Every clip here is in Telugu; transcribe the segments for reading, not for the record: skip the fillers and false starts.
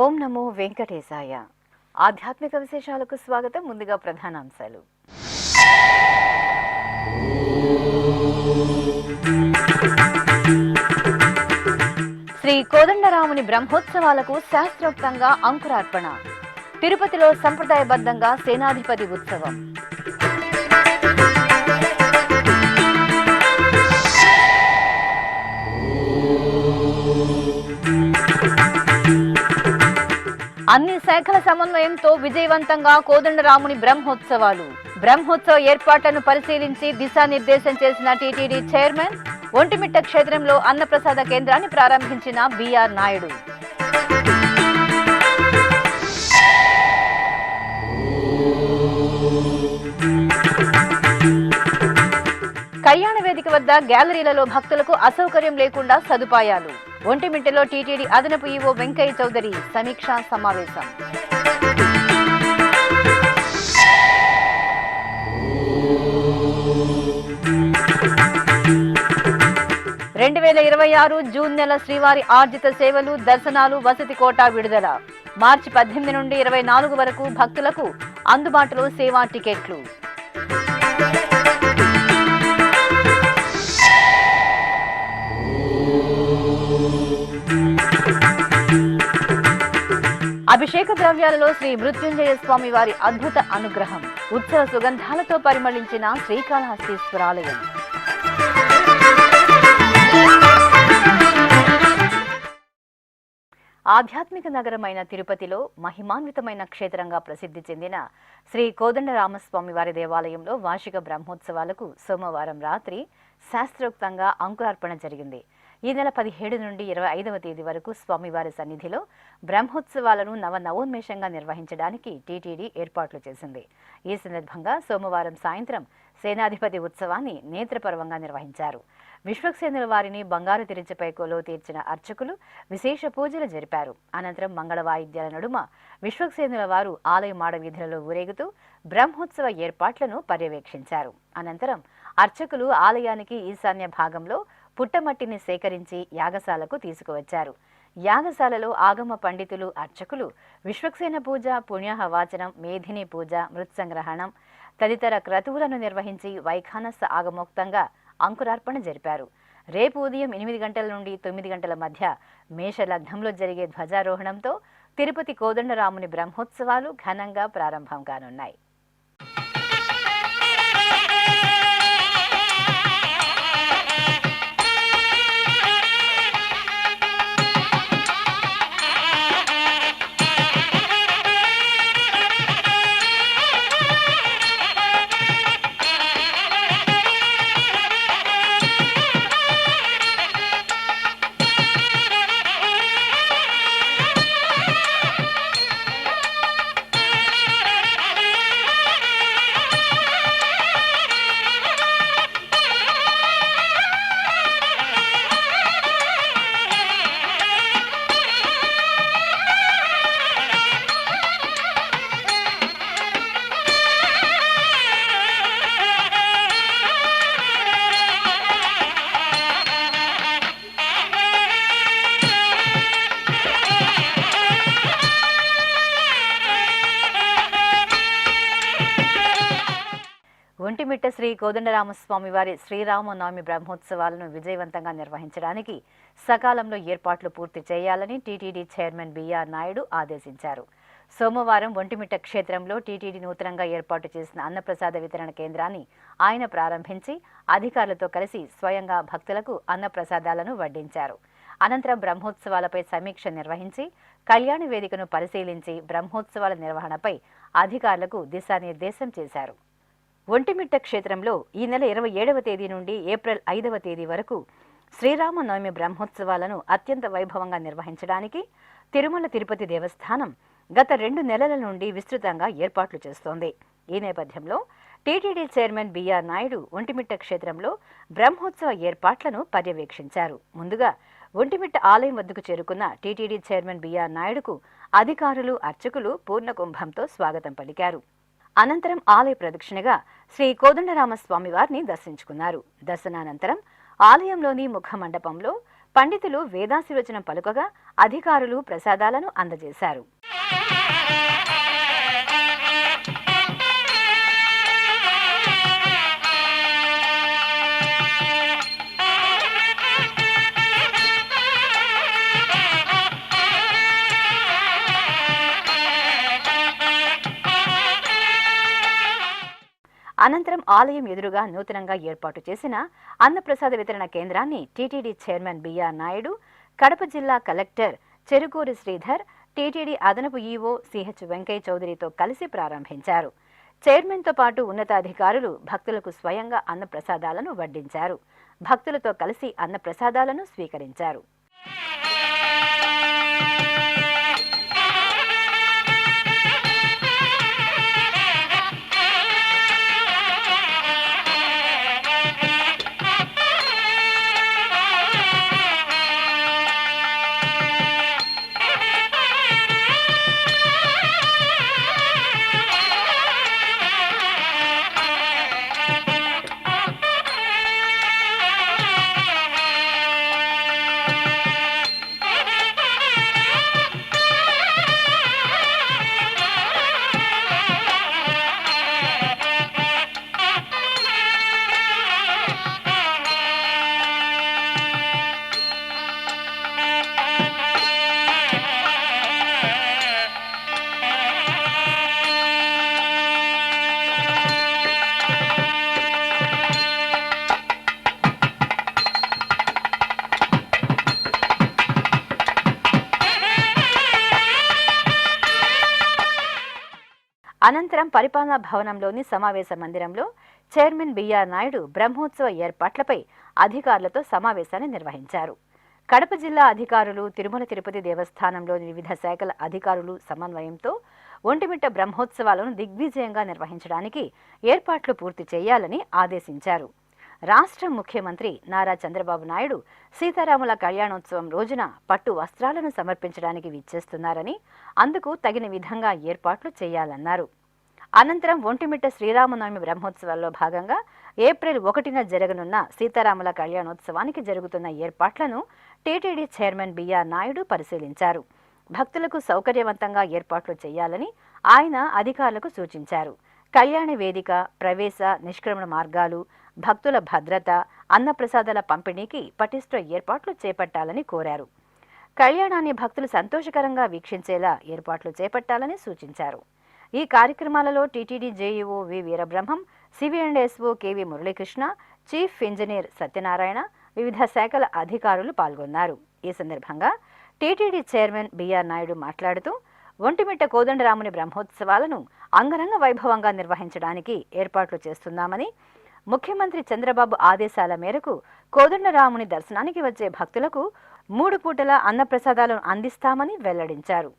ఓం నమో వెంకటేశాయ. ఆధ్యాత్మిక విశేషాలకు స్వాగతం. ముందుగా ప్రధానాంశాలు. శ్రీ కోదండరాముని బ్రహ్మోత్సవాలకు శాస్త్రోక్తంగా అంకురార్పణ. తిరుపతిలో సంప్రదాయబద్ధంగా సేనాధిపతి ఉత్సవం. అన్ని శాఖల సమన్వయంతో విజయవంతంగా కోదండరాముని బ్రహ్మోత్సవాలు. బ్రహ్మోత్సవ ఏర్పాట్లను పరిశీలించి దిశానిర్దేశం చేసిన టీటీడీ చైర్మన్. ఒంటిమిట్ట క్షేత్రంలో అన్నప్రసాద కేంద్రాన్ని ప్రారంభించిన బిఆర్ నాయుడు. కళ్యాణ వేదిక వద్ద గ్యాలరీలలో భక్తులకు అసౌకర్యం లేకుండా సదుపాయాలు. ఒంటిమిట్టలో టీటీడీ అదనపు ఈవో వెంకయ్య చౌదరి సమీక్షా సమావేశం. 2026 జూన్ నెల శ్రీవారి ఆర్జిత సేవలు, దర్శనాలు, వసతి కోటా విడుదల. మార్చి 18 నుండి 24 వరకు భక్తులకు అందుబాటులో సేవా టికెట్లు. అభిషేక ద్రవ్యాలలో శ్రీ మృత్యుంజయ స్వామి వారి అద్భుత అనుగ్రహం. ఉత్సవ సుగంధాలతో పరిమళించిన శ్రీకాళహస్తీశ్వరాలయం. ఆధ్యాత్మిక నగరమైన తిరుపతిలో మహిమాన్వితమైన క్షేత్రంగా ప్రసిద్ధి చెందిన శ్రీ కోదండరామస్వామి వారి దేవాలయంలో వార్షిక బ్రహ్మోత్సవాలకు సోమవారం రాత్రి శాస్త్రోక్తంగా అంకురార్పణ జరిగింది. ఈ నెల 17 నుండి 25వ తేదీ వరకు స్వామివారి సన్నిధిలో బ్రహ్మోత్సవాలను నవోన్మేషంగా నిర్వహించడానికి టీటీడీ ఏర్పాట్లు చేసింది. ఈ సందర్భంగా సోమవారం సాయంత్రం సేనాధిపతి ఉత్సవాన్ని నేత్రపర్వంగా నిర్వహించారు. విశ్వక్సేనుల వారిని బంగారు తిరుచుపై కొలువు తీర్చిన అర్చకులు విశేష పూజలు జరిపారు. అనంతరం మంగళ వాయిద్యాల నడుమ విశ్వక్సేనుల వారు ఆలయ మాడ వీధులలో ఊరేగుతూ బ్రహ్మోత్సవ ఏర్పాట్లను పర్యవేక్షించారు. అనంతరం అర్చకులు ఆలయానికి ఈశాన్య భాగంలో పుట్టమట్టిని సేకరించి యాగశాలకు తీసుకువచ్చారు. యాగశాలలో ఆగమ పండితులు, అర్చకులు విశ్వక్సేన పూజ, పుణ్యాహవాచనం, మేధిని పూజ, మృత్సంగ్రహణం తదితర క్రతువులను నిర్వహించి వైఖానస్స ఆగమోక్తంగా అంకురార్పణ జరిపారు. రేపు ఉదయం 8 గంటల నుండి 9 గంటల మధ్య మేషలగ్నంలో జరిగే ధ్వజారోహణంతో తిరుపతి కోదండరాముని బ్రహ్మోత్సవాలు ఘనంగా ప్రారంభం కానున్నాయి. ఒంటిమిట్ట శ్రీ కోదండరామస్వామి వారి శ్రీరామనవమి బ్రహ్మోత్సవాలను విజయవంతంగా నిర్వహించడానికి సకాలంలో ఏర్పాట్లు పూర్తి చేయాలని టీటీడీ చైర్మన్ బిఆర్ నాయుడు ఆదేశించారు. సోమవారం ఒంటిమిట్ట క్షేత్రంలో టీటీడీ నూతనంగా ఏర్పాటు చేసిన అన్నప్రసాద వితరణ కేంద్రాన్ని ఆయన ప్రారంభించి అధికారులతో కలిసి స్వయంగా భక్తులకు అన్నప్రసాదాలను వడ్డించారు. అనంతరం బ్రహ్మోత్సవాలపై సమీక్ష నిర్వహించి కళ్యాణ వేదికను పరిశీలించి బ్రహ్మోత్సవాల నిర్వహణపై అధికారులకు దిశానిర్దేశం చేశారు. ఒంటిమిట్ట క్షేత్రంలో ఈ నెల 27వ తేదీ నుండి ఏప్రిల్ 5వ తేదీ వరకు శ్రీరామనవమి బ్రహ్మోత్సవాలను అత్యంత వైభవంగా నిర్వహించడానికి తిరుమల తిరుపతి దేవస్థానం గత 2 నెలల నుండి విస్తృతంగా ఏర్పాట్లు చేస్తోంది. ఈ నేపథ్యంలో టీటీడీ చైర్మన్ బిఆర్ నాయుడు ఒంటిమిట్ట క్షేత్రంలో బ్రహ్మోత్సవ ఏర్పాట్లను పర్యవేక్షించారు. ముందుగా ఒంటిమిట్ట ఆలయం వద్దకు చేరుకున్న టీటీడీ చైర్మన్ బిఆర్ నాయుడుకు అధికారులు, అర్చకులు పూర్ణకుంభంతో స్వాగతం పలికారు. అనంతరం ఆలయ ప్రదక్షిణగా శ్రీ కోదండరామస్వామి వారిని దర్శించుకున్నారు. దర్శనానంతరం ఆలయంలోని ముఖ మండపంలో పండితులు వేదాశీర్వచనం పలుకగా అధికారులు ప్రసాదాలను అందజేశారు. అనంతరం ఆలయం ఎదురుగా నూతనంగా ఏర్పాటు చేసిన అన్నప్రసాద వితరణ కేంద్రాన్ని టీటీడీ చైర్మన్ బిఆర్ నాయుడు, కడప జిల్లా కలెక్టర్ చెరుకూరి శ్రీధర్, టీటీడీ అదనపు ఈవో సిహెచ్ వెంకయ్య చౌదరితో కలిసి ప్రారంభించారు. చైర్మన్తో పాటు ఉన్నతాధికారులు భక్తులకు స్వయంగా అన్నప్రసాదాలను వడ్డించారు. భక్తులతో కలిసి అన్నప్రసాదాలను స్వీకరించారు. అనంతరం పరిపాలనా భవనంలోని సమావేశ మందిరంలో చైర్మన్ బిఆర్ నాయుడు బ్రహ్మోత్సవ ఏర్పాట్లపై అధికారులతో సమావేశాన్ని నిర్వహించారు. కడప జిల్లా అధికారులు, తిరుమల తిరుపతి దేవస్థానంలోని వివిధ శాఖల అధికారులు సమన్వయంతో ఒంటిమిట్ట బ్రహ్మోత్సవాలను దిగ్విజయంగా నిర్వహించడానికి ఏర్పాట్లు పూర్తి చేయాలని ఆదేశించారు. రాష్ట్ర ముఖ్యమంత్రి నారా చంద్రబాబు నాయుడు సీతారాముల కళ్యాణోత్సవం రోజున పట్టు వస్త్రాలను సమర్పించడానికి విచ్చేస్తున్నారని, అందుకు తగిన విధంగా ఏర్పాట్లు చేయాలన్నారు. అనంతరం ఒంటిమిట్ట శ్రీరామనవమి బ్రహ్మోత్సవాల్లో భాగంగా ఏప్రిల్ 1న జరగనున్న సీతారాముల కళ్యాణోత్సవానికి జరుగుతున్న ఏర్పాట్లను టీటీడీ చైర్మన్ బిఆర్ నాయుడు పరిశీలించారు. భక్తులకు సౌకర్యవంతంగా ఏర్పాట్లు చేయాలని ఆయన అధికారులకు సూచించారు. కళ్యాణ వేదిక, ప్రవేశ, నిష్క్రమణ మార్గాలు, భక్తుల భద్రత, అన్నప్రసాదాల పంపిణీకి పటిష్ట ఏర్పాట్లు చేపట్టాలని కోరారు. కళ్యాణాన్ని భక్తులు సంతోషకరంగా వీక్షించేలా ఏర్పాట్లు చేపట్టాలని సూచించారు. ఈ కార్యక్రమాలలో TTD JEO we Veerabrahmam, CV and SO KV Muralikrishna, chief engineer Satyanarayana, వివిధ శాఖల అధికారులు పాల్గొన్నారు. ఈ సందర్భంగా టీటీడీ చైర్మన్ బిఆర్ నాయుడు మాట్లాడుతూ ఒంటిమిట్ట కోదండరాముని బ్రహ్మోత్సవాలను అంగరంగ వైభవంగా నిర్వహించడానికి ఏర్పాట్లు చేస్తున్నామని, ముఖ్యమంత్రి చంద్రబాబు ఆదేశాల మేరకు కోదండరాముని దర్శనానికి వచ్చే భక్తులకు 3 పూటల అన్నప్రసాదాలను అందిస్తామని వెల్లడించారు.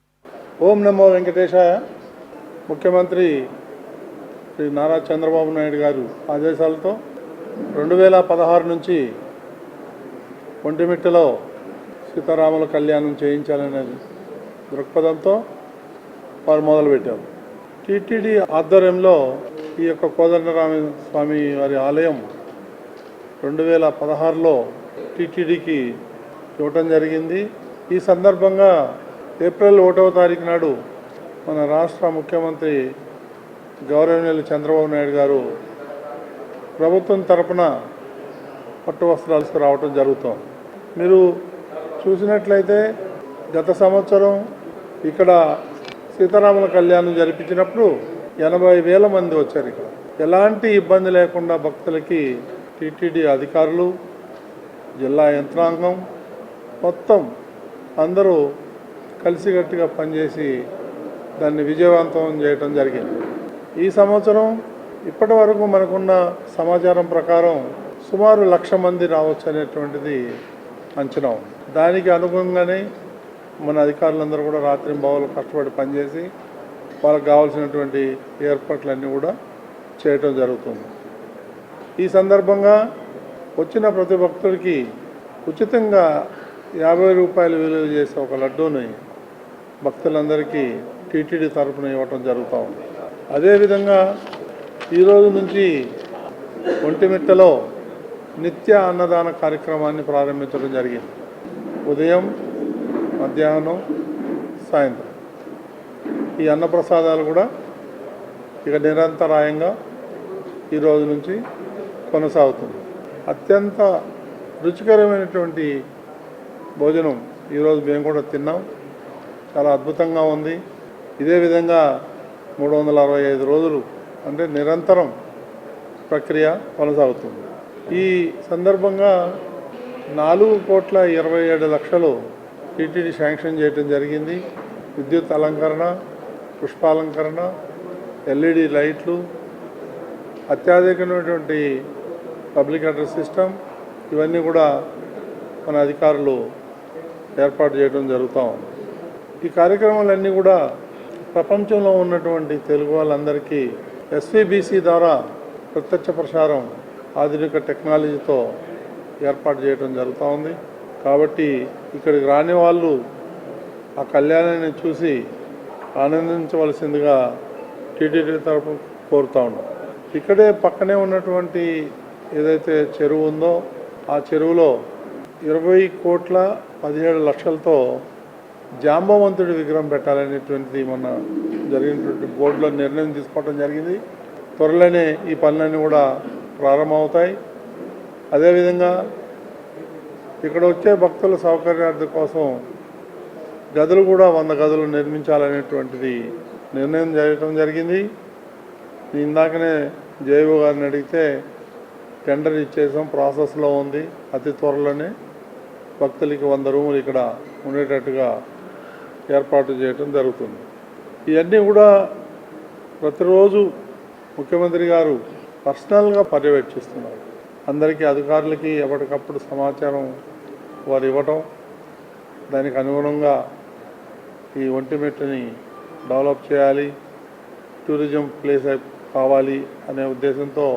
ఓం నమో వెంకటేశాయ. ముఖ్యమంత్రి శ్రీ నారా చంద్రబాబు నాయుడు గారు ఆదేశాలతో 2016 నుంచి ఒంటిమిట్టలో సీతారాముల కళ్యాణం చేయించాలనే దృక్పథంతో వారు మొదలుపెట్టారు. టీటీడీ ఆధ్వర్యంలో ఈ యొక్క కోదండరామ స్వామి వారి ఆలయం 2016లో టీటీడీకి ఇవ్వటం జరిగింది. ఈ సందర్భంగా ఏప్రిల్ 1వ తారీఖు నాడు మన రాష్ట్ర ముఖ్యమంత్రి గౌరవనీయులు చంద్రబాబు నాయుడు గారు ప్రభుత్వం తరపున పట్టు వస్త్రాలకు రావటం జరుగుతుంది. మీరు చూసినట్లయితే గత సంవత్సరం ఇక్కడ సీతారాముల కళ్యాణం జరిపించినప్పుడు 80,000 మంది వచ్చారు. ఇక్కడ ఎలాంటి ఇబ్బంది లేకుండా భక్తులకి టీటీడీ అధికారులు, జిల్లా యంత్రాంగం మొత్తం అందరూ కలిసికట్టుగా పనిచేసి దాన్ని విజయవంతం చేయడం జరిగింది. ఈ సంవత్సరం ఇప్పటి వరకు మనకున్న సమాచారం ప్రకారం సుమారు 1,00,000 మంది రావచ్చు అనేటువంటిది అంచనా ఉంది. దానికి అనుగుణంగానే మన అధికారులందరూ కూడా రాత్రింబవళ్ళు కష్టపడి పనిచేసి వాళ్ళకి కావాల్సినటువంటి ఏర్పాట్లన్నీ కూడా చేయటం జరుగుతుంది. ఈ సందర్భంగా వచ్చిన ప్రతి భక్తుడికి ఉచితంగా 50 రూపాయలు విలువ చేసే ఒక లడ్డూని భక్తులందరికీ టీటీడీ తరఫున ఇవ్వటం జరుగుతూ ఉంది. అదేవిధంగా ఈరోజు నుంచి ఒంటిమిట్టలో నిత్య అన్నదాన కార్యక్రమాన్ని ప్రారంభించడం జరిగింది. ఉదయం, మధ్యాహ్నం, సాయంత్రం ఈ అన్నప్రసాదాలు కూడా ఇక నిరంతరాయంగా ఈరోజు నుంచి కొనసాగుతుంది. అత్యంత రుచికరమైనటువంటి భోజనం ఈరోజు మేము కూడా తిన్నాం. చాలా అద్భుతంగా ఉంది. ఇదే విధంగా 365 రోజులు అంటే నిరంతరం ప్రక్రియ కొనసాగుతుంది. ఈ సందర్భంగా 4,27,00,000 టీటీడీ శాంక్షన్ చేయడం జరిగింది. విద్యుత్ అలంకరణ, పుష్పాలంకరణ, ఎల్ఈడి లైట్లు, అత్యాధునికమైనటువంటి పబ్లిక్ అడ్రస్ సిస్టమ్ ఇవన్నీ కూడా మన అధికారులు ఏర్పాటు చేయడం జరుగుతూ ఉంది. ఈ కార్యక్రమాలన్నీ కూడా ప్రపంచంలో ఉన్నటువంటి తెలుగు వాళ్ళందరికీ ఎస్వీబీసీ ద్వారా ప్రత్యక్ష ప్రసారం ఆధునిక టెక్నాలజీతో ఏర్పాటు చేయడం జరుగుతూ ఉంది. కాబట్టి ఇక్కడికి రాని వాళ్ళు ఆ కళ్యాణాన్ని చూసి ఆనందించవలసిందిగా టీటీడీ తరఫున కోరుతూ ఉన్నాం. ఇక్కడే పక్కనే ఉన్నటువంటి ఏదైతే చెరువు ఉందో ఆ చెరువులో 20,17,00,000తో జాంబవంతుడి విగ్రహం పెట్టాలనేటువంటిది మొన్న జరిగినటువంటి బోర్డులో నిర్ణయం తీసుకోవడం జరిగింది. త్వరలోనే ఈ పనులన్నీ కూడా ప్రారంభమవుతాయి. అదేవిధంగా ఇక్కడ వచ్చే భక్తుల సౌకర్యార్థం కోసం గదులు కూడా 100 గదులు నిర్మించాలనేటువంటిది నిర్ణయం చేయడం జరిగింది. ఇందాకనే జేఈఓ గారిని అడిగితే టెండర్ ఇచ్చేసాం, ప్రాసెస్లో ఉంది. అతి త్వరలోనే భక్తులకి 100 రూములు ఇక్కడ ఉండేటట్టుగా ఏర్పాటు చేయడం జరుగుతుంది. ఇవన్నీ కూడా ప్రతిరోజు ముఖ్యమంత్రి గారు పర్సనల్గా పర్యవేక్షిస్తున్నారు. అందరికీ అధికారులకి ఎప్పటికప్పుడు సమాచారం వారు ఇవ్వటం, దానికి అనుగుణంగా ఈ ఒంటిమిట్టని డెవలప్ చేయాలి, టూరిజం ప్లేస్ కావాలి అనే ఉద్దేశంతో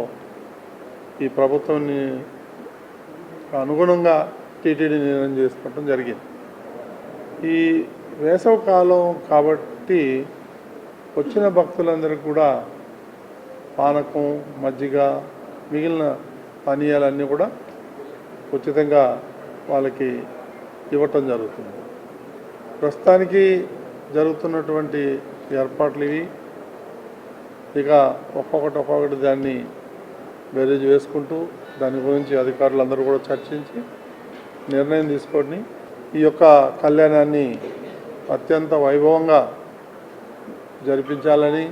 ఈ ప్రభుత్వాన్ని అనుగుణంగా టీటీడీ నిర్ణయం చేసుకోవడం జరిగింది. ఈ వేసవి కాలం కాబట్టి వచ్చిన భక్తులందరికీ కూడా పానకం, మజ్జిగ, మిగిలిన పానీయాలన్నీ కూడా ఉచితంగా వాళ్ళకి ఇవ్వటం జరుగుతుంది. ప్రస్తుతానికి జరుగుతున్నటువంటి ఏర్పాట్లు ఇవి. ఇక ఒక్కొక్కటి దాన్ని బేరీజ్ వేసుకుంటూ దాని గురించి అధికారులందరూ కూడా చర్చించి నిర్ణయం తీసుకొని ఈ యొక్క కళ్యాణాన్ని అత్యంత వైభవంగా జరిపించాలని,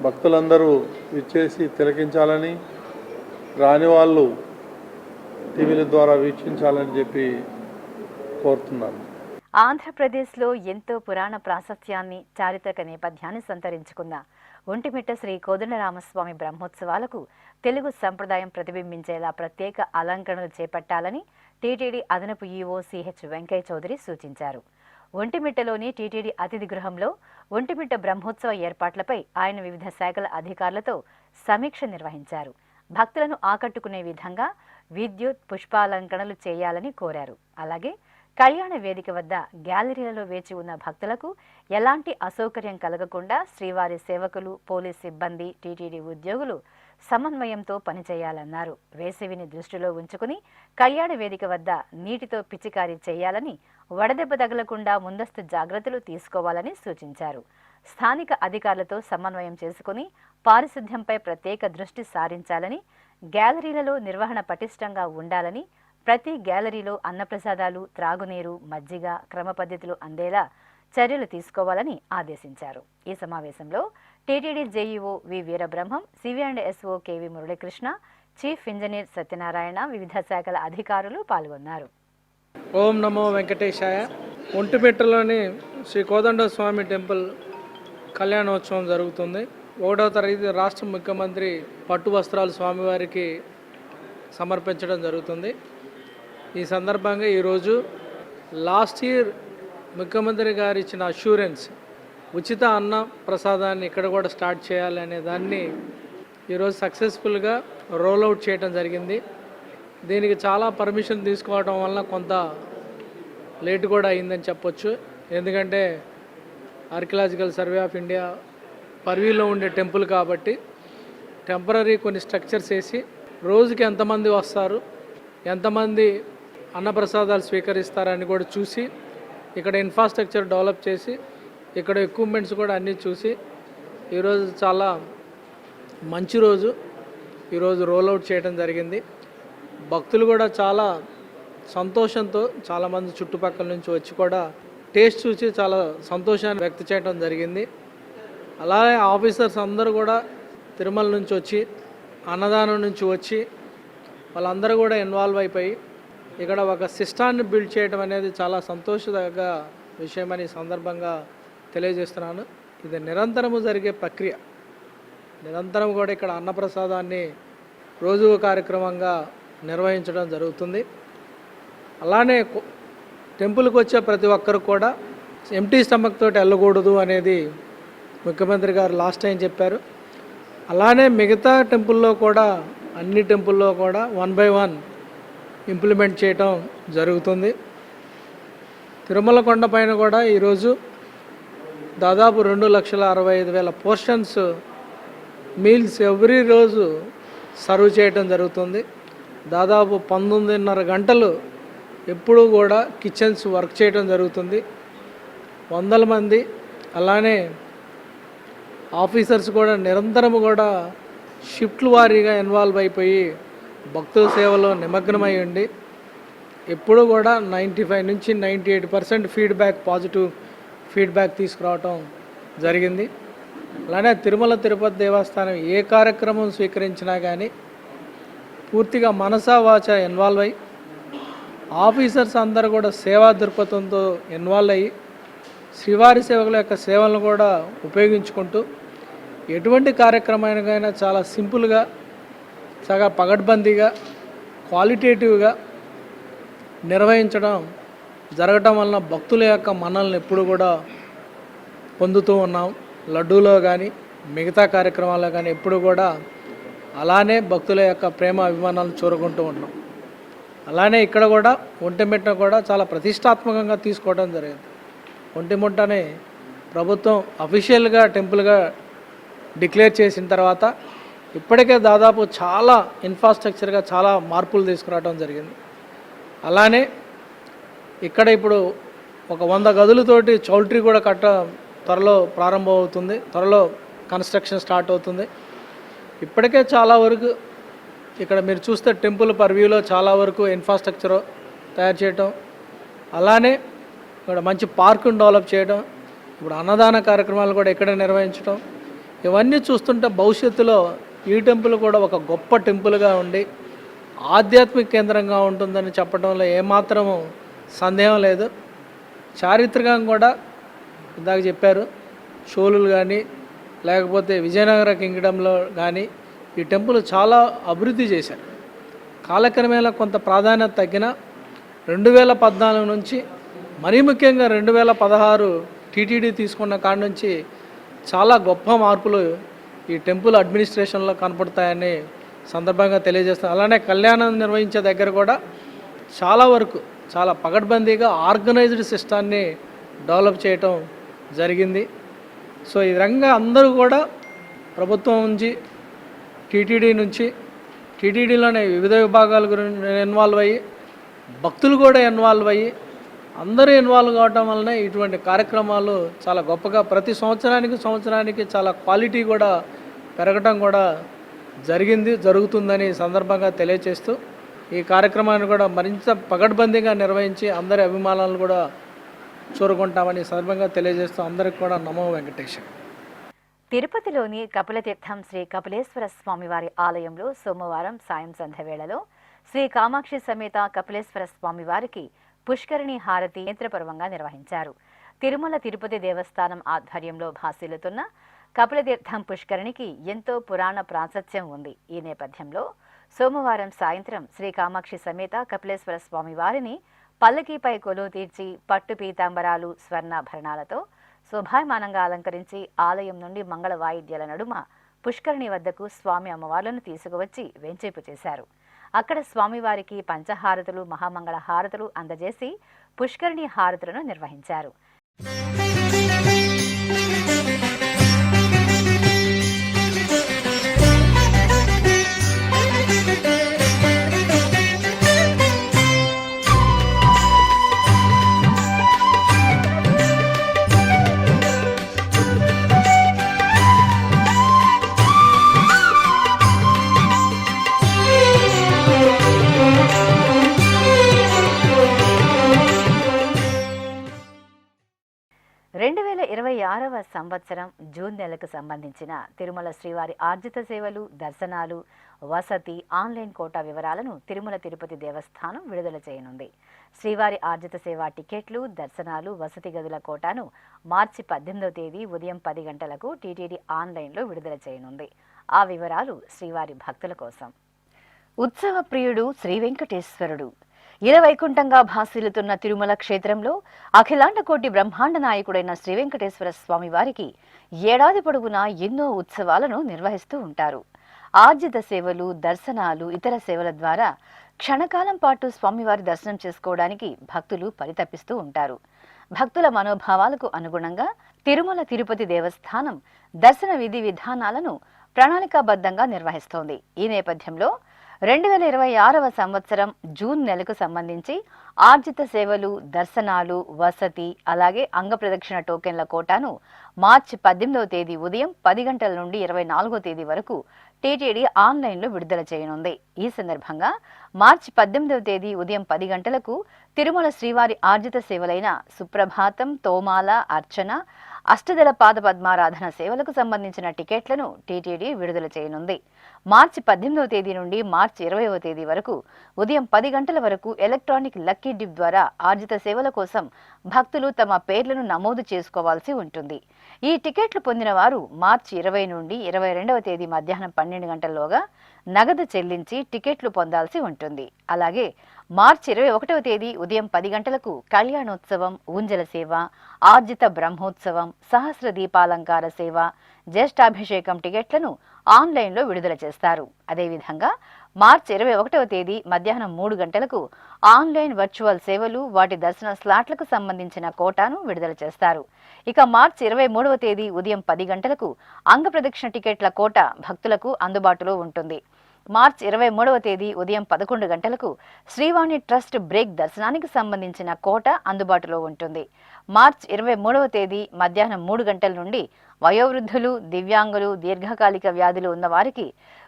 భక్తులందరూ ఇచ్చేసి తిలకించాలని, రాని వాళ్ళు టీవీల ద్వారా వీక్షించాలని చెప్పి కోరుతున్నాను. ఆంధ్రప్రదేశ్లో ఎంతో పురాణ ప్రాశస్త్యాన్ని, చారిత్రక నేపథ్యాన్ని సంతరించుకున్న ఒంటిమిట్ట శ్రీ కోదండరామస్వామి బ్రహ్మోత్సవాలకు తెలుగు సంప్రదాయం ప్రతిబింబించేలా ప్రత్యేక అలంకరణలు చేపట్టాలని టీటీడీ అదనపు ఈవో సిహెచ్ వెంకయ్య చౌదరి సూచించారు. ఒంటిమిట్టలోని టీటీడీ అతిథి గృహంలో ఒంటిమిట్ట బ్రహ్మోత్సవ ఏర్పాట్లపై ఆయన వివిధ శాఖల అధికారులతో సమీక్ష నిర్వహించారు. భక్తులను ఆకట్టుకునే విధంగా విద్యుత్, పుష్పాలంకరణలు చేయాలని కోరారు. అలాగే కళ్యాణ వేదిక వద్ద గ్యాలరీలలో వేచి ఉన్న భక్తులకు ఎలాంటి అసౌకర్యం కలగకుండా శ్రీవారి సేవకులు, పోలీస్ సిబ్బంది, టీటీడీ ఉద్యోగులు సమన్వయంతో పనిచేయాలన్నారు. వేసవిని దృష్టిలో ఉంచుకుని కళ్యాణ వేదిక వద్ద నీటితో పిచికారీ చేయాలని, వడదెబ్బ తగలకుండా ముందస్తు జాగ్రత్తలు తీసుకోవాలని సూచించారు. స్థానిక అధికారులతో సమన్వయం చేసుకుని పారిశుద్ధ్యంపై ప్రత్యేక దృష్టి సారించాలని, గ్యాలరీలలో నిర్వహణ పటిష్టంగా ఉండాలని, ప్రతి గ్యాలరీలో అన్నప్రసాదాలు, త్రాగునీరు, మజ్జిగ క్రమ పద్ధతిలో అందేలా చర్యలు తీసుకోవాలని ఆదేశించారు. ఈ సమావేశంలో టీటీడీ జేఈఓ వి వీరబ్రహ్మం, సివి&ఎస్ఓ KV Muralikrishna, chief engineer Satyanarayana, వివిధ శాఖల అధికారులు పాల్గొన్నారు. ఓం నమో వెంకటేశాయ. ఒంటిమిట్టలోని శ్రీ కోదండ స్వామి టెంపుల్ కళ్యాణోత్సవం జరుగుతుంది. 1వ తారీఖు రాష్ట్ర ముఖ్యమంత్రి పట్టు వస్త్రాలు స్వామివారికి సమర్పించడం జరుగుతుంది. ఈ సందర్భంగా ఈరోజు లాస్ట్ ఇయర్ ముఖ్యమంత్రి గారు ఇచ్చిన అష్యూరెన్స్ ఉచిత అన్న ప్రసాదాన్ని ఇక్కడ కూడా స్టార్ట్ చేయాలి అనే దాన్ని ఈరోజు సక్సెస్ఫుల్గా రోల్అవుట్ చేయడం జరిగింది. దీనికి చాలా పర్మిషన్ తీసుకోవడం వలన కొంత లేట్ కూడా అయిందని చెప్పొచ్చు. ఎందుకంటే ఆర్కియలాజికల్ సర్వే ఆఫ్ ఇండియా పర్వీలో ఉండే టెంపుల్ కాబట్టి టెంపరీ కొన్ని స్ట్రక్చర్స్ వేసి రోజుకి ఎంతమంది వస్తారు, ఎంతమంది అన్నప్రసాదాలు స్వీకరిస్తారని కూడా చూసి ఇక్కడ ఇన్ఫ్రాస్ట్రక్చర్ డెవలప్ చేసి ఇక్కడ ఎక్విప్మెంట్స్ కూడా అన్నీ చూసి ఈరోజు చాలా మంచి రోజు ఈరోజు రోల్అవుట్ చేయడం జరిగింది. భక్తులు కూడా చాలా సంతోషంతో చాలామంది చుట్టుపక్కల నుంచి వచ్చి కూడా టేస్ట్ చూసి చాలా సంతోషాన్ని వ్యక్తం చేయడం జరిగింది. అలాగే ఆఫీసర్స్ అందరూ కూడా తిరుమల నుంచి వచ్చి అన్నదానం నుంచి వచ్చి వాళ్ళందరూ కూడా ఇన్వాల్వ్ అయిపోయి ఇక్కడ ఒక సిస్టాన్ని బిల్డ్ చేయడం అనేది చాలా సంతోషదగ్గ విషయమని సందర్భంగా తెలియజేస్తున్నాను. ఇది నిరంతరము జరిగే ప్రక్రియ. నిరంతరం కూడా ఇక్కడ అన్నప్రసాదాన్ని రోజు కార్యక్రమంగా నిర్వహించడం జరుగుతుంది. అలానే టెంపుల్కి వచ్చే ప్రతి ఒక్కరు కూడా ఎంటీ స్టమక్ తోటి వెళ్ళకూడదు అనేది ముఖ్యమంత్రి గారు లాస్ట్ టైం చెప్పారు. అలానే మిగతా టెంపుల్లో కూడా అన్ని టెంపుల్లో కూడా 1 by 1 ఇంప్లిమెంట్ చేయటం జరుగుతుంది. తిరుమల కొండ పైన కూడా ఈరోజు దాదాపు 2,65,000 పోర్షన్స్ మీల్స్ ఎవ్రీ రోజు సర్వ్ చేయటం జరుగుతుంది. దాదాపు 19.5 గంటలు ఎప్పుడూ కూడా కిచెన్స్ వర్క్ చేయడం జరుగుతుంది. 100 మంది అలానే ఆఫీసర్స్ కూడా నిరంతరం కూడా షిఫ్ట్ల వారీగా ఇన్వాల్వ్ అయిపోయి భక్తుల సేవలో నిమగ్నమై ఉండి ఎప్పుడూ కూడా 95 నుంచి 98% పాజిటివ్ ఫీడ్బ్యాక్ తీసుకురావటం జరిగింది. అలానే తిరుపతి దేవస్థానం ఏ కార్యక్రమం స్వీకరించినా కానీ పూర్తిగా మనసా వాచ ఇన్వాల్వ్ అయ్యి ఆఫీసర్స్ అందరూ కూడా సేవా దృక్పథంతో ఇన్వాల్వ్ అయ్యి శ్రీవారి సేవకుల యొక్క సేవలను కూడా ఉపయోగించుకుంటూ ఎటువంటి కార్యక్రమానికైనా చాలా సింపుల్గా చాలా పగడ్బందీగా క్వాలిటేటివ్గా నిర్వహించడం జరగటం వలన భక్తుల యొక్క మన్నలను ఎప్పుడు కూడా పొందుతూ ఉన్నాం. లడ్డూలో కానీ మిగతా కార్యక్రమాల్లో కానీ ఎప్పుడు కూడా అలానే భక్తుల యొక్క ప్రేమ అభిమానాలను చూరుకుంటూ ఉన్నాం. అలానే ఇక్కడ కూడా ఒంటిమిట్ట కూడా చాలా ప్రతిష్టాత్మకంగా తీసుకోవడం జరిగింది. ఒంటిమిట్టని ప్రభుత్వం అఫీషియల్గా టెంపుల్గా డిక్లేర్ చేసిన తర్వాత ఇప్పటికే దాదాపు చాలా ఇన్ఫ్రాస్ట్రక్చర్గా చాలా మార్పులు తీసుకురావడం జరిగింది. అలానే ఇక్కడ ఇప్పుడు ఒక 100 గదులతోటి చౌల్ట్రీ కూడా త్వరలో ప్రారంభం అవుతుంది. త్వరలో కన్స్ట్రక్షన్ స్టార్ట్ అవుతుంది. ఇప్పటికే చాలా వరకు ఇక్కడ మీరు చూస్తే టెంపుల్ పర్వ్యూలో చాలా వరకు ఇన్ఫ్రాస్ట్రక్చర్ తయారు చేయటం, అలానే ఇక్కడ మంచి పార్కును డెవలప్ చేయడం, ఇప్పుడు అన్నదాన కార్యక్రమాలు కూడా ఇక్కడ నిర్వహించడం, ఇవన్నీ చూస్తుంటే భవిష్యత్తులో ఈ టెంపుల్ కూడా ఒక గొప్ప టెంపుల్గా ఉండి ఆధ్యాత్మిక కేంద్రంగా ఉంటుందని చెప్పడంలో ఏమాత్రము సందేహం లేదు. చారిత్రకంగా కూడా ఇందాక చెప్పారు, చోళులు కానీ లేకపోతే విజయనగర కింగ్డంలో కానీ ఈ టెంపుల్ చాలా అభివృద్ధి చేశారు. కాలక్రమేణా కొంత ప్రాధాన్యత తగ్గిన 2014 నుంచి మరీ ముఖ్యంగా 2016 టీటీడీ తీసుకున్న కాడి నుంచి చాలా గొప్ప మార్పులు ఈ టెంపుల్ అడ్మినిస్ట్రేషన్లో కనపడతాయని సందర్భంగా తెలియజేస్తాను. అలానే కళ్యాణం నిర్వహించే దగ్గర కూడా చాలా వరకు చాలా పకడ్బందీగా ఆర్గనైజ్డ్ సిస్టాన్ని డెవలప్ చేయటం జరిగింది. సో ఈ విధంగా అందరూ కూడా ప్రభుత్వం నుంచి టీటీడీలోనే వివిధ విభాగాల గురించి ఇన్వాల్వ్ అయ్యి భక్తులు కూడా ఇన్వాల్వ్ అయ్యి అందరూ ఇన్వాల్వ్ కావటం వలన ఇటువంటి కార్యక్రమాలు చాలా గొప్పగా ప్రతి సంవత్సరానికి చాలా క్వాలిటీ కూడా పెరగటం కూడా జరుగుతుందని సందర్భంగా తెలియజేస్తూ ఈ కార్యక్రమాన్ని కూడా మరింత పకడ్బందీగా నిర్వహించి అందరి అభిమానాలను కూడా చూరుకుంటామని సందర్భంగా తెలియజేస్తూ అందరికి కూడా నమో వెంకటేశ. తిరుపతిలోని కపిలతీర్థం శ్రీ కపిలేశ్వర స్వామివారి ఆలయంలో సోమవారం సాయం సంధ్య వేళలో శ్రీ కామాక్షి సమేత కపిలేశ్వర స్వామివారికి పుష్కరిణి హారతి నేత్రపర్వంగా నిర్వహించారు. తిరుమల తిరుపతి దేవస్థానం ఆధ్వర్యంలో భాసిల్లుతున్న కపిలతీర్థం పుష్కరిణికి ఎంతో పురాణ ప్రాశస్త్యం ఉంది. ఈ నేపథ్యంలో సోమవారం సాయంత్రం శ్రీ కామాక్షి సమేత కపిలేశ్వర స్వామివారిని పల్లకీపై కొలువు తీర్చి పట్టు పీతాంబరాలు స్వర్ణాభరణాలతో శోభాయమానంగా అలంకరించి ఆలయం నుండి మంగళ వాయిద్యాల నడుమ పుష్కరిణి వద్దకు స్వామి అమ్మవార్లను తీసుకువచ్చి వెంచేపు చేశారు. అక్కడ స్వామివారికి పంచహారతులు మహామంగళ హారతులు అందజేసి పుష్కరిణి హారతులను నిర్వహించారు. సంవత్సరం జూన్ నెలకు సంబంధించిన తిరుమల శ్రీవారి ఆర్జిత సేవలు, దర్శనాలు, వసతి, ఆన్లైన్ కోటా వివరాలను తిరుమల తిరుపతి దేవస్థానం విడుదల చేయనుంది. శ్రీవారి ఆర్జిత సేవ టికెట్లు, దర్శనాలు, వసతి గదుల కోటాను మార్చి 18వ తేదీ ఉదయం 10 గంటలకు టీటీడీ ఆన్లైన్లో విడుదల చేయనుంది. ఆ వివరాలు శ్రీవారి భక్తుల కోసం. ఉత్సవ ప్రియుడు శ్రీ వెంకటేశ్వరుడు ఇలవైకుంఠంగా భాసిల్లుతున్న తిరుమల క్షేత్రంలో అఖిలాండ కోటి బ్రహ్మాండ నాయకుడైన శ్రీ వెంకటేశ్వర స్వామి వారికి ఏడాది పొడవునా ఎన్నో ఉత్సవాలను నిర్వహిస్తూ ఉంటారు. ఆర్జిత సేవలు, దర్శనాలు, ఇతర సేవల ద్వారా క్షణకాలం పాటు స్వామివారి దర్శనం చేసుకోవడానికి భక్తులు పరితపిస్తూ ఉంటారు. భక్తుల మనోభావాలకు అనుగుణంగా తిరుమల తిరుపతి దేవస్థానం దర్శన విధి విధానాలను ప్రణాళికాబద్ధంగా నిర్వహిస్తోంది. ఈ నేపథ్యంలో 2026వ సంవత్సరం జూన్ నెలకు సంబంధించి ఆర్జిత సేవలు, దర్శనాలు, వసతి, అలాగే అంగప్రదక్షిణ టోకెన్ల కోటాను మార్చి 18వ తేదీ ఉదయం 10 గంటల నుండి 24వ తేదీ వరకు టీటీడీ ఆన్లైన్లో విడుదల చేయనుంది. ఈ సందర్భంగా మార్చి 18వ తేదీ ఉదయం 10 గంటలకు తిరుమల శ్రీవారి ఆర్జిత సేవలైన సుప్రభాతం, తోమాల, అర్చన, అష్టదళ పాద పద్మారాధన సేవలకు సంబంధించిన టికెట్లను టీటీడీ విడుదల చేయనుంది. మార్చి 18వ తేదీ నుండి మార్చి 20వ తేదీ వరకు ఉదయం 10 గంటల వరకు ఎలక్ట్రానిక్ లక్కీ డిప్ ద్వారా ఆర్జిత సేవల కోసం భక్తులు తమ పేర్లను నమోదు చేసుకోవాల్సి ఉంటుంది. ఈ టికెట్లు పొందిన వారు మార్చి 20 నుండి 22వ తేదీ మధ్యాహ్నం 12 గంటల్లోగా నగదు చెల్లించి టికెట్లు పొందాల్సి ఉంటుంది. అలాగే మార్చి 21వ తేదీ ఉదయం 10 గంటలకు కళ్యాణోత్సవం, ఊంజల సేవ, ఆర్జిత బ్రహ్మోత్సవం, సహస్ర దీపాలంకార సేవ, జ్యేష్ఠాభిషేకం టికెట్లను ఆన్లైన్లో విడుదల చేస్తారు. అదేవిధంగా మార్చి 21వ తేదీ మధ్యాహ్నం 3 గంటలకు ఆన్లైన్ వర్చువల్ సేవలు, వాటి దర్శన స్లాట్లకు సంబంధించిన కోటాను విడుదల చేస్తారు. ఇక మార్చి 23వ తేదీ ఉదయం 10 గంటలకు అంగప్రదక్షిణ టికెట్ల కోట భక్తులకు అందుబాటులో ఉంటుంది. మార్చి 23వ తేదీ ఉదయం 11 గంటలకు శ్రీవాణి ట్రస్ట్ బ్రేక్ దర్శనానికి సంబంధించిన కోట అందుబాటులో ఉంటుంది. మార్చి 23వ తేదీ మధ్యాహ్నం 3 గంటల నుండి వయోవృద్ధులు, దివ్యాంగులు, దీర్ఘకాలిక వ్యాధులు ఉన్న వారికి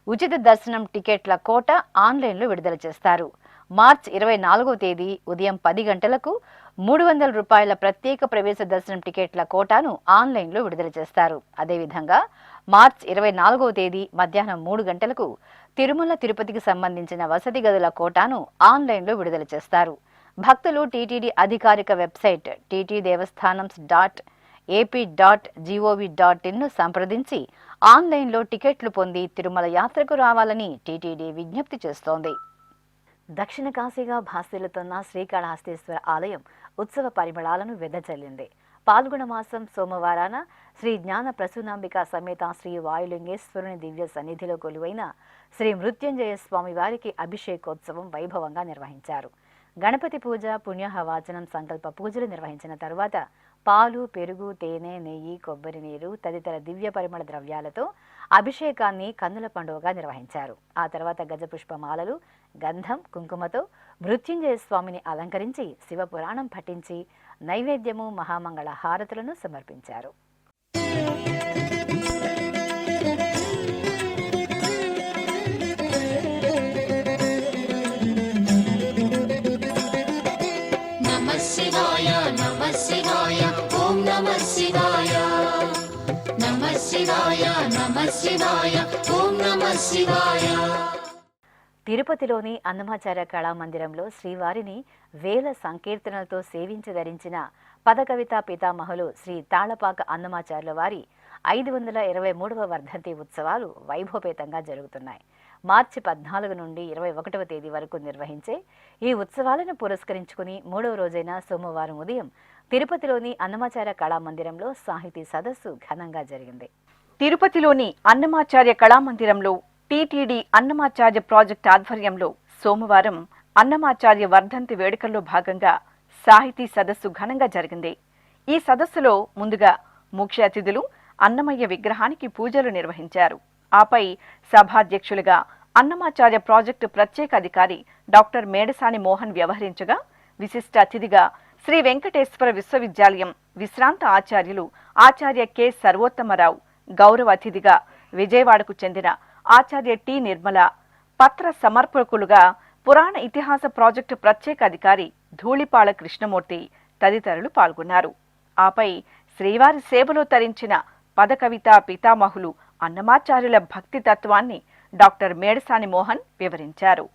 ఉచిత దర్శనం టికెట్ల కోట ఆన్లైన్లో విడుదల చేస్తారు. మార్చి 24వ తేదీ ఉదయం 10 గంటలకు 300 రూపాయల ప్రత్యేక ప్రవేశ దర్శనం టికెట్ల కోటాను ఆన్లైన్లో విడుదల చేస్తారు. అదేవిధంగా మార్చి 24వ తేదీ మధ్యాహ్నం 3 గంటలకు తిరుమల తిరుపతికి సంబంధించిన వసతి గదుల కోటాను ఆన్లైన్లో విడుదల చేస్తారు. భక్తులు టీటీడీ అధికారిక వెబ్సైట్ ttdevaస్థానం.ap.gov.in సంప్రదించి ఆన్లైన్లో టికెట్లు పొంది తిరుమల యాత్రకు రావాలని టీటీడీ విజ్ఞప్తి చేస్తోంది. దక్షిణ కాశీగా భాసిల్లుతున్న శ్రీకాళహస్తీశ్వర ఆలయం ఉత్సవ పరిమళాలను వెదజల్లింది. పాల్గొన మాసం సోమవారాన శ్రీ జ్ఞాన ప్రసూనాంబిక సమేత శ్రీ వాయులింగేశ్వరుని దివ్య సన్నిధిలో కొలువైన శ్రీ మృత్యుంజయ స్వామి వారికి అభిషేకోత్సవం వైభవంగా నిర్వహించారు. గణపతి పూజ, పుణ్యహవాచనం, సంకల్ప పూజలు నిర్వహించిన తరువాత పాలు, పెరుగు, తేనె, నెయ్యి, కొబ్బరి నీరు తదితర దివ్య పరిమళ ద్రవ్యాలతో అభిషేకాన్ని కన్నుల పండుగగా నిర్వహించారు. ఆ తర్వాత గజపుష్పమాలలు, గంధం, కుంకుమతో మృత్యుంజయ స్వామిని అలంకరించి శివపురాణం పఠించి నైవేద్యము, మహామంగళ హారతులను సమర్పించారు. తిరుపతిలోని అన్నమాచార్య కళామందిరంలో శ్రీవారిని వేల సంకీర్తనలతో సేవించి ధరించిన పదకవితా పితామహులు శ్రీ తాళపాక అన్నమాచార్యుల వారి 523వ వర్ధంతి ఉత్సవాలు వైభవపేతంగా జరుగుతున్నాయి. మార్చి 14 నుండి 21వ తేదీ వరకు నిర్వహించే ఈ ఉత్సవాలను పురస్కరించుకుని 3వ రోజైన సోమవారం ఉదయం తిరుపతిలోని అన్నమాచార్య కళామందిరంలో సాహితీ సదస్సు ఘనంగా జరిగింది. తిరుపతిలోని అన్నమాచార్య కళామందిరంలో టీటీడీ అన్నమాచార్య ప్రాజెక్ట్ ఆధ్వర్యంలో సోమవారం అన్నమాచార్య వర్ధంతి వేడుకల్లో భాగంగా సాహితీ సదస్సు ఘనంగా జరిగింది. ఈ సదస్సులో ముందుగా ముఖ్య అతిథులు అన్నమయ్య విగ్రహానికి పూజలు నిర్వహించారు. ఆపై సభాధ్యక్షులుగా అన్నమాచార్య ప్రాజెక్టు ప్రత్యేక అధికారి డాక్టర్ మేడసాని మోహన్ వ్యవహరించగా, విశిష్ట అతిథిగా శ్రీ వెంకటేశ్వర విశ్వవిద్యాలయం విశ్రాంత ఆచార్యులు ఆచార్య కె సర్వోత్తమరావు, గౌరవ అతిథిగా విజయవాడకు చెందిన ఆచార్య టి నిర్మల, పత్ర సమర్పకులుగా పురాణ ఇతిహాస ప్రాజెక్టు ప్రత్యేక అధికారి ధూళిపాళ కృష్ణమూర్తి తదితరులు పాల్గొన్నారు. ఆపై శ్రీవారి సేవలో తరించిన పదకవితా పితామహులు అన్నమాచార్యుల భక్తి తత్వాన్ని డాక్టర్ మేడసాని మోహన్ వివరించారు.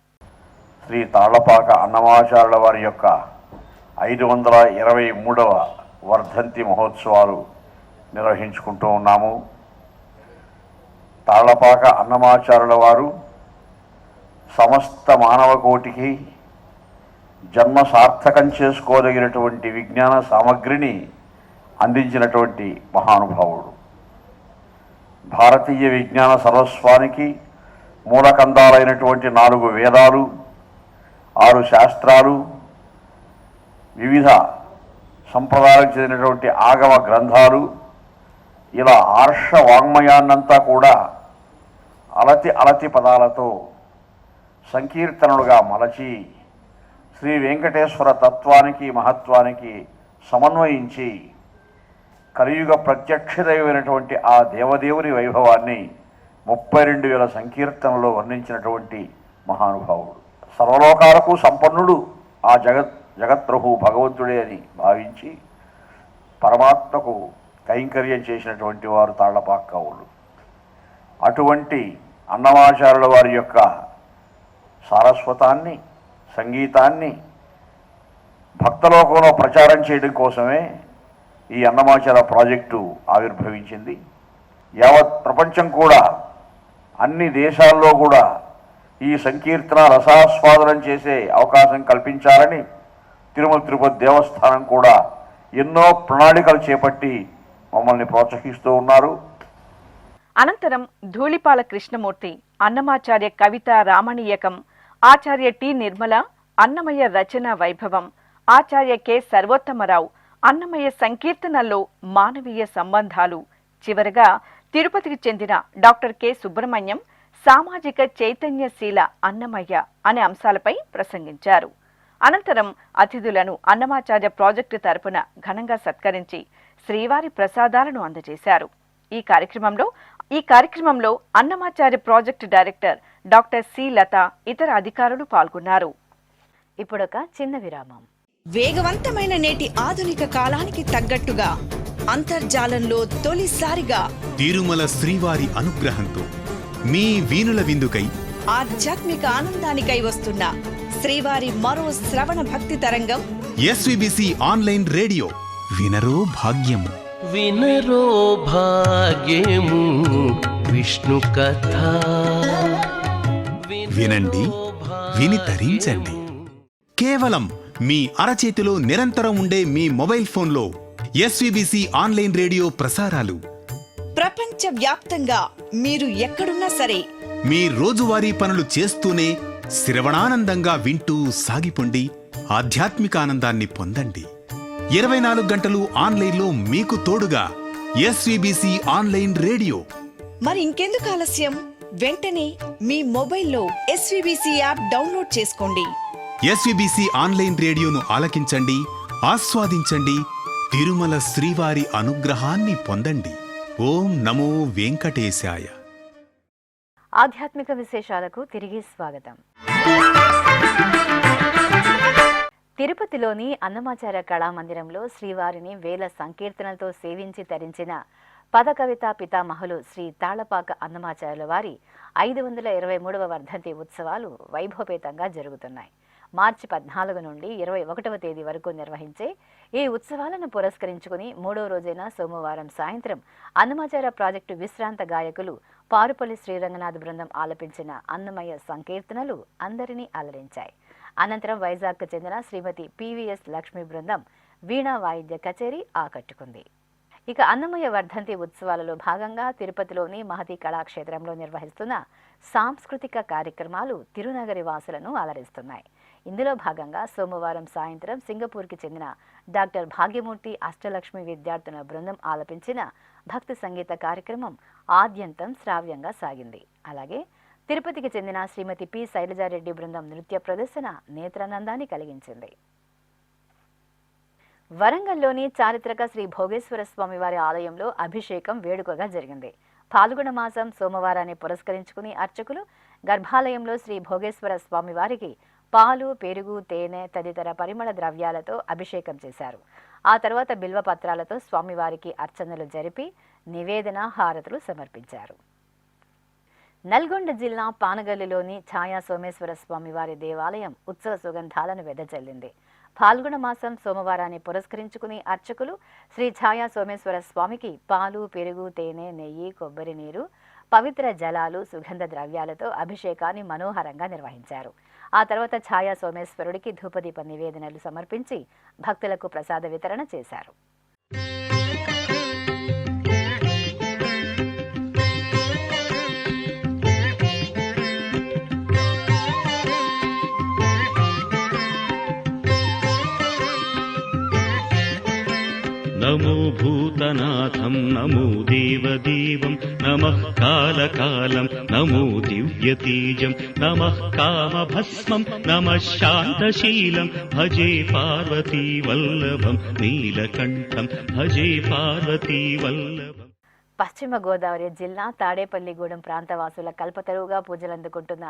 శ్రీ తాళ్లపాక అన్నమాచార్యుల వారి యొక్క 523వ వర్ధంతి మహోత్సవాలు నిర్వహించుకుంటూ ఉన్నాము. తాళ్లపాక అన్నమాచార్యుల వారు సమస్త మానవ కోటికి జన్మ సార్థకం చేసుకోదగినటువంటి విజ్ఞాన సామగ్రిని అందించినటువంటి మహానుభావుడు. భారతీయ విజ్ఞాన సర్వస్వానికి మూలకందాలైనటువంటి 4 వేదాలు, 6 శాస్త్రాలు, వివిధ సంప్రదాయాలకు చెందినటువంటి ఆగమ గ్రంథాలు, ఇలా ఆర్ష వాంగ్మయాన్నంతా కూడా అలతి పదాలతో సంకీర్తనలుగా మలచి శ్రీ వెంకటేశ్వర తత్వానికి మహత్వానికి సమన్వయించి కలియుగ ప్రత్యక్ష దైవమైనటువంటి ఆ దేవదేవుని వైభవాన్ని 32,000 సంకీర్తనలో వర్ణించినటువంటి మహానుభావుడు. సర్వలోకాలకు సంపన్నుడు ఆ జగత్ప్రభు భగవంతుడే అని భావించి పరమాత్మకు కైంకర్యం చేసినటువంటి వారు తాళ్లపాక కవులు. అటువంటి అన్నమాచార్యుల వారి యొక్క సారస్వతాన్ని, సంగీతాన్ని భక్తలోకంలో ప్రచారం చేయడం కోసమే ఈ అన్నమాచార్య ప్రాజెక్టు ఆవిర్భవించింది. యావత్ ప్రపంచం కూడా, అన్ని దేశాల్లో కూడా ఈ సంకీర్తన రసాస్వాదనం చేసే అవకాశం కల్పించాలని తిరుమల తిరుపతి దేవస్థానం కూడా ఎన్నో ప్రణాళికలు చేపట్టి మమ్మల్ని ప్రోత్సహిస్తూ ఉన్నారు. అనంతరం ధూళిపాళ కృష్ణమూర్తి అన్నమాచార్య కవిత రామణీయకం, ఆచార్య టి నిర్మల అన్నమయ్య రచన వైభవం, ఆచార్య కె సర్వోత్తమరావు అన్నమయ్య సంకీర్తనల్లో మానవీయ సంబంధాలు, చివరగా తిరుపతికి చెందిన డాక్టర్ కె సుబ్రహ్మణ్యం సామాజిక చైతన్యశీల అన్నమయ్య అనే అంశాలపై ప్రసంగించారు. అనంతరం అతిథులను అన్నమాచార్య ప్రాజెక్టు తరపున ఘనంగా సత్కరించి శ్రీవారి ప్రసాదాలను అందజేశారు. ఈ కార్యక్రమంలో Annamacharya project director doctor C Latha, ఇతర అధికారులు పాల్గొన్నారు. ఇప్పుడొక చిన్న విరామం. వేగవంతమైన నేటి ఆధునిక కాలానికి తగ్గట్టుగా అంతర్జాలంలో తొలిసారిగా తిరుమల శ్రీవారి అనుగ్రహంతో మీ వీణుల విందుకై ఆధ్యాత్మిక ఆనందానికై వస్తున్న శ్రీవారి మరో శ్రవణ భక్తి తరంగం ఎస్విబిసి ఆన్లైన్ రేడియో. వినరో భాగ్యము, వినరో భాగ్యము విష్ణు కథ. వినండి, విని తరించండి. కేవలం మీ అరచేతిలో నిరంతరం ఉండే మీ మొబైల్ ఫోన్లో ఎస్విబిసి ఆన్లైన్ రేడియో ప్రసారాలు ప్రపంచ వ్యాప్తంగా మీరు ఎక్కడున్నా సరే మీ రోజువారీ పనులు చేస్తూనే శ్రవణానందంగా వింటూ సాగిపోండి, ఆధ్యాత్మిక ఆనందాన్ని పొందండి. 24 గంటలు ఆన్లైన్లో మీకు తోడుగా ఎస్విబిసి ఆన్లైన్ రేడియో. మరి ఇంకెందుకు ఆలస్యం? వెంటనే మీ మొబైల్లో ఎస్విబిసి యాప్ డౌన్లోడ్ చేసుకోండి. ఎస్విబిసి ఆన్లైన్ రేడియోను ఆలకించండి, ఆస్వాదించండి, తిరుమల శ్రీవారి అనుగ్రహాన్ని పొందండి. ఓం నమో వెంకటేశాయ. ఆధ్యాత్మిక విశేషాలకు తిరిగి స్వాగతం. తిరుపతిలోని అన్నమాచార్య కళామందిరంలో శ్రీవారిని వేల సంకీర్తనలతో సేవించి తరించిన పదకవితా పితామహులు శ్రీ తాళ్లపాక అన్నమాచార్యుల వారి 523వ వర్ధంతి ఉత్సవాలు వైభవపేతంగా జరుగుతున్నాయి. మార్చి 14 నుండి 21వ తేదీ వరకు నిర్వహించే ఈ ఉత్సవాలను పురస్కరించుకుని 3వ రోజైన సోమవారం సాయంత్రం అన్నమాచార్య ప్రాజెక్టు విశ్రాంత గాయకులు పారుపల్లి శ్రీరంగనాథ్ బృందం ఆలపించిన అన్నమయ్య సంకీర్తనలు అందరినీ అలరించాయి. అనంతరం వైజాగ్కు చెందిన శ్రీమతి పివిఎస్ లక్ష్మి బృందం వీణా వాయిద్య కచేరీ ఆకట్టుకుంది. ఇక అన్నమయ్య వర్ధంతి ఉత్సవాలలో భాగంగా తిరుపతిలోని మహతి కళాక్షేత్రంలో నిర్వహిస్తున్న సాంస్కృతిక కార్యక్రమాలు తిరునగరి వాసులను అలరిస్తున్నాయి. ఇందులో భాగంగా సోమవారం సాయంత్రం సింగపూర్కి చెందిన డాక్టర్ భాగ్యమూర్తి అష్టలక్ష్మి విద్యార్థుల బృందం ఆలపించిన భక్తి సంగీత కార్యక్రమం ఆద్యంతం శ్రావ్యంగా సాగింది. అలాగే తిరుపతికి చెందిన శ్రీమతి పి శైలజారెడ్డి బృందం నృత్య ప్రదర్శన నేత్రానందాన్ని కలిగించింది. వరంగల్లోని చారిత్రక శ్రీ భోగేశ్వర స్వామివారి ఆలయంలో అభిషేకం వేడుకగా జరిగింది. పాల్గొన మాసం సోమవారాన్ని పురస్కరించుకుని అర్చకులు గర్భాలయంలో శ్రీ భోగేశ్వర స్వామివారికి పాలు, పెరుగు, తేనె తదితర పరిమళ ద్రవ్యాలతో అభిషేకం చేశారు. ఆ తర్వాత బిల్వపత్రాలతో స్వామివారికి అర్చనలు జరిపి నివేదన, హారతులు సమర్పించారు. నల్గొండ జిల్లా పానగల్లులోని ఛాయా సోమేశ్వర స్వామివారి దేవాలయం ఉత్సవ సుగంధాలను వెదజల్లింది. పాల్గొన మాసం సోమవారాన్ని పురస్కరించుకుని అర్చకులు శ్రీ ఛాయా సోమేశ్వర స్వామికి పాలు, పెరుగు, తేనె, నెయ్యి, కొబ్బరి నీరు, పవిత్ర జలాలు, సుగంధ ద్రవ్యాలతో అభిషేకాన్ని మనోహరంగా నిర్వహించారు. ఆ తర్వాత ఛాయా సోమేశ్వరుడికి ధూపదీప నివేదనలు సమర్పించి భక్తులకు ప్రసాద వితరణ చేశారు. నమో భూతనాథం నమో దేవదేవం నమః కాలకాలం నమో దివ్యతేజం నమః కామభస్మం నమః శాంతశీలం భజే పార్వతీ వల్లభం నీలకంఠం భజే పార్వతీ వల్లభం. పశ్చిమ గోదావరి జిల్లా తాడేపల్లిగూడెం ప్రాంతవాసుల కల్పతరువుగా పూజలందుకుంటున్న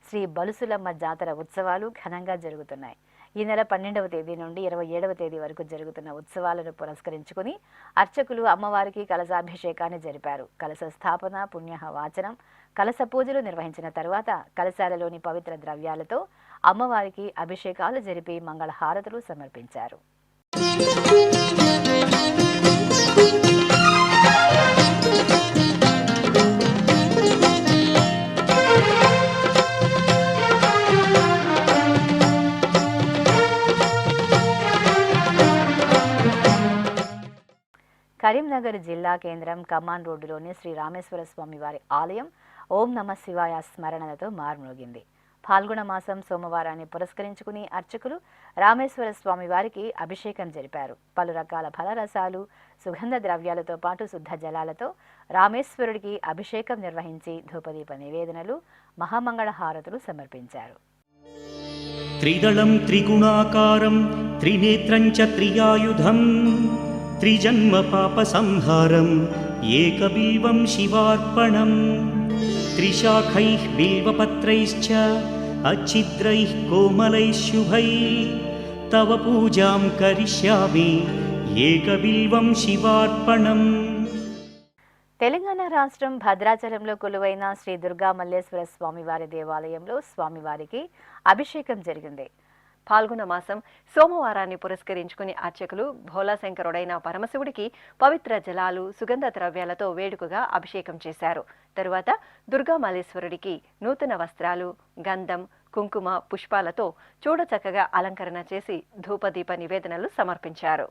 శ్రీ బలుసులమ్మ జాతర ఉత్సవాలు ఘనంగా జరుగుతున్నాయి. ఈ నెల 12వ తేదీ నుండి 27వ తేదీ వరకు జరుగుతున్న ఉత్సవాలను పురస్కరించుకుని అర్చకులు అమ్మవారికి కలశాభిషేకాన్ని జరిపారు. కలశ స్థాపన, పుణ్య వాచనం, కలశ పూజలు నిర్వహించిన తరువాత కలశాలలోని పవిత్ర ద్రవ్యాలతో అమ్మవారికి అభిషేకాలు జరిపి మంగళహారతులు సమర్పించారు. కరీంనగర్ జిల్లా కేంద్రం కమాన్ రోడ్డులోని శ్రీ రామేశ్వర స్వామి వారి ఆలయం ఓం నమ శివాయ స్మరణలతో మార్మోగింది. పాల్గొన మాసం సోమవారాన్ని పురస్కరించుకుని అర్చకులు రామేశ్వర స్వామి వారికి అభిషేకం జరిపారు. పలు రకాల ఫలరసాలు, సుగంధ ద్రవ్యాలతో పాటు శుద్ధ జలాలతో రామేశ్వరుడికి అభిషేకం నిర్వహించి ధూపదీప నివేదనలు, మహామంగళ హారతులు సమర్పించారు. త్రిదళం త్రిగుణాకారం త్రినేత్రం చ త్రియాయుధం త్రిజన్మ పాప సంహారం ఏకబిల్వం శివార్పణం త్రిశాఖైః బిల్వపత్రైశ్చ అచ్ఛిద్రైః కోమలైః శుభైః తవ పూజాం కరిష్యామి ఏకబిల్వం శివార్పణం. తెలంగాణ రాష్ట్రం భద్రాచలంలో కొలువైన శ్రీ దుర్గా మల్లేశ్వర స్వామివారి దేవాలయంలో స్వామివారికి అభిషేకం జరిగింది. పాల్గొన మాసం సోమవారాన్ని పురస్కరించుకుని అర్చకులు భోలాశంకరుడైన పరమశివుడికి పవిత్ర జలాలు, సుగంధ ద్రవ్యాలతో వేడుకగా అభిషేకం చేశారు. తరువాత దుర్గామల్లేశ్వరుడికి నూతన వస్త్రాలు, గంధం, కుంకుమ, పుష్పాలతో చూడచక్కగా అలంకరణ చేసి ధూపదీప నివేదనలు సమర్పించారు.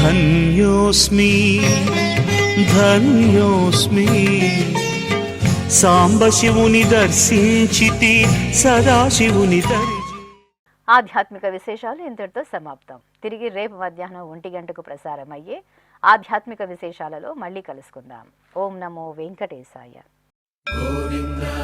ధన్యోస్మి ధన్యోస్మి సాంబశివుని దర్శించితి సదాశివుని ఆధ్యాత్మిక విశేషాలు ఇంతటితో సమాప్తం. తిరిగి రేపు మధ్యాహ్నం 1 గంటకు ప్రసారమయ్యే ఆధ్యాత్మిక విశేషాలలో మళ్ళీ కలుసుకుందాం. ఓం నమో వెంకటేశాయ. గోవిందా